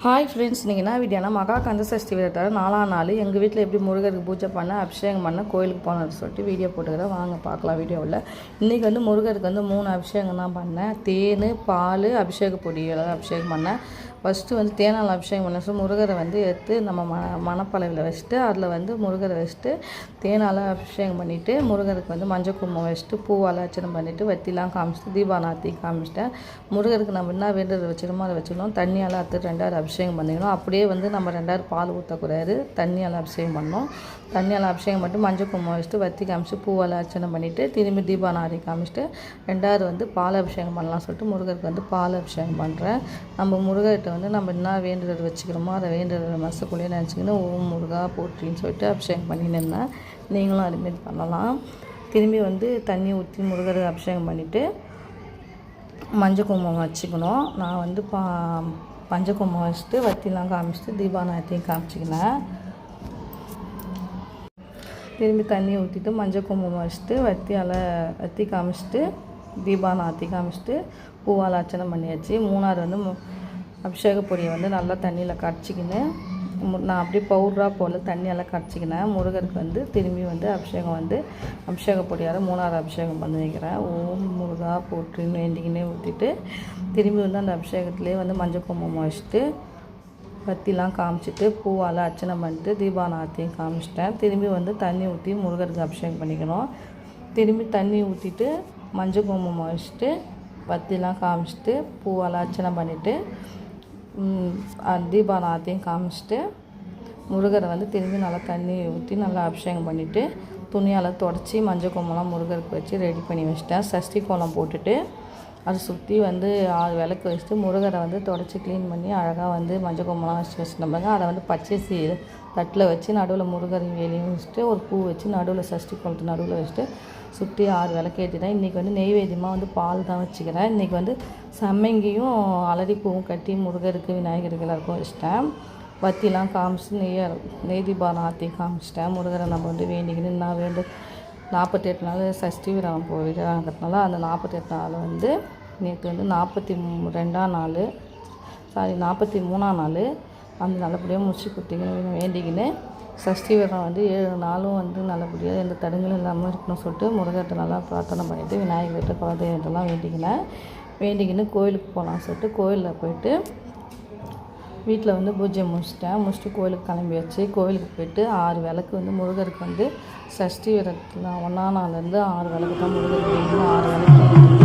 Hi friends, இன்றைக்கி என்ன வீடியோனா மகா கந்த சஷ்டி விரதத்தோட 4ஆம் நாள் எங்கள் வீட்டில் எப்படி முருகருக்கு பூஜை பண்ண அபிஷேகம் பண்ண கோயிலுக்கு போனோன்னு சொல்லிட்டு வீடியோ போட்டுக்கிறேன். வாங்க பார்க்கலாம் வீடியோவில். இன்றைக்கி முருகருக்கு 3 அபிஷேகம் தான் பண்ணேன். தேன், பால், அபிஷேக பொடியெல்லாம் அபிஷேகம் பண்ணேன். ஃபஸ்ட்டு தேனால் அபிஷேகம் பண்ண சொல்லி முருகரை எடுத்து நம்ம மணப்பளவில் வச்சுட்டு அதில் முருகரை வச்சுட்டு தேனால் அபிஷேகம் பண்ணிவிட்டு முருகருக்கு மஞ்சள் குங்குமம் வச்சுட்டு பூவால் அர்ச்சனை பண்ணிவிட்டு வத்திலாம் காமிச்சிட்டு தீபாராத்தி காமிச்சிட்டேன். முருகருக்கு நம்ம என்ன வேண்டுதல் வச்சுக்கணுமோ அதை வச்சுக்கணும். தண்ணியால் அறுத்து 2 அபிஷேகம் பண்ணிக்கணும். அப்படியே நம்ம 2 பால் ஊற்றக்கூடாது, தண்ணியால் அபிஷேகம் பண்ணணும். தண்ணியால் அபிஷேகம் பண்ணிட்டு மஞ்சள் குங்குமம் வச்சுட்டு வத்தி காமிச்சிட்டு பூவால் அர்ச்சனை பண்ணிவிட்டு திரும்பி தீபாராத்தி காமிச்சிட்டு 2 பால் அபிஷேகம் பண்ணலாம் சொல்லிட்டு முருகருக்கு பால் அபிஷேகம் பண்ணுறேன். நம்ம முருகர்கிட்ட நம்ம என்ன வேண்டுதல் வச்சுக்கிறோமோ அதை வேண்டுதல் மனசுக்குள்ளேயே நினச்சிக்கின்னு ஓம் முருகா போற்றின்னு சொல்லிட்டு அபிஷேகம் பண்ணின்னு இருந்தேன். நீங்களும் அதுமாரி பண்ணலாம். திரும்பி தண்ணி ஊற்றி முருகருக்கு அபிஷேகம் பண்ணிவிட்டு மஞ்சள் குங்குமம் வச்சுக்கணும். நான் மஞ்சள் குங்குமம் வச்சுட்டு வத்திலாம் காமிச்சிட்டு தீபாராத்தியும் காமிச்சிக்கினேன். திரும்பி தண்ணி ஊற்றிட்டு மஞ்சள் குங்குமம் வச்சுட்டு வத்தி காமிச்சிட்டு தீபாராத்தி காமிச்சிட்டு பூவால் அர்ச்சனை பண்ணியாச்சு. 3ஆவது அபிஷேக பொடியை நல்லா தண்ணியில் கரைச்சிக்கின்னு நான் அப்படியே பவுடராக போல் தண்ணியெல்லாம் கரைச்சிக்கினேன். முருகருக்கு திரும்பி அபிஷேகம் அபிஷேக பொடியால் 3ஆவது அபிஷேகம் பண்ணி வைக்கிறேன். ஓம் முருகா போற்றின்னு வேண்டிக்கினே ஊற்றிட்டு திரும்பி அந்த அபிஷேகத்துலேயே மஞ்சள் குங்குமம் வச்சுட்டு பத்திலாம் காமிச்சிட்டு பூவால் அர்ச்சனை பண்ணிட்டு தீபாராத்தியும் காமிச்சிட்டேன். திரும்பி தண்ணி ஊற்றி முருகருக்கு அபிஷேகம் பண்ணிக்கணும். திரும்பி தண்ணி ஊற்றிட்டு மஞ்சள் குங்குமம் வச்சுட்டு பத்திலாம் காமிச்சிட்டு பூவால் அர்ச்சனை பண்ணிவிட்டு தீபாராத்தியும் காமிச்சிட்டு முருகரை திரும்பி நல்லா தண்ணி ஊற்றி நல்லா அபிஷேகம் பண்ணிவிட்டு துணியால் தொடச்சி மஞ்சள் குங்குமம்லாம் முருகருக்கு வச்சு ரெடி பண்ணி வச்சிட்டேன். சஷ்டி கோலம் போட்டுட்டு அதை சுற்றி 6 விளக்கு வச்சுட்டு முருகரை தொடச்சி க்ளீன் பண்ணி அழகாக மஞ்சள் குங்குமம்லாம் வச்சுட்டோம்னாங்க. அதை பச்சரிசி தட்டில் வச்சு நடுவில் முருகரையும் வேலையும் வச்சுட்டு ஒரு பூ வச்சு நடுவில் சஷ்டி கோலத்து நடுவில் வச்சுட்டு சுற்றி 6 விளக்கு ஏற்றிட்டேன். இன்றைக்கி நெய்வேத்தியமாக பால் தான் வச்சுக்கிறேன். இன்றைக்கி சம்மங்கியும் அலரிப்பூவும் கட்டி முருகருக்கு விநாயகருக்கு எல்லாருக்கும் வச்சுட்டேன். வத்திலாம் காமிச்சிட்டு நெய் தீபாராத்தி காமிச்சிட்டேன். முருகரை நம்ம வேண்டிக்கின்னு நான் 48 நாள் சஷ்டி விரதம் போயிடுறாங்கிறதுனால அந்த 48 நாள் நேற்று 42ஆம் நாள் 43ஆம் நாள் அந்த நல்லபடியாக முடிச்சு கொடுத்தீங்கன்னு வேண்டிக்கின்னு சஷ்டி விரதம் 7 நாளும் நல்லபடியாக எந்த தடங்களும் இல்லாமல் இருக்கணும்னு சொல்லிட்டு முருகர்கிட்ட நல்லா பிரார்த்தனை பண்ணிவிட்டு விநாயகர்கிட்ட குலதெய்வத்தெல்லாம் வேண்டிக்கின்னு கோயிலுக்கு போகலான்னு சொல்லிட்டு கோயிலில் போயிட்டு வீட்டில் பூஜை முடிச்சுட்டு கோயிலுக்கு கிளம்பியாச்சு. கோயிலுக்கு போயிட்டு 6 விளக்கு முருகருக்கு சஷ்டி விரதத்தில் 1ஆம் நாள்லேருந்து 6 விளக்கு தான் முருகருக்கு 6 விளக்கு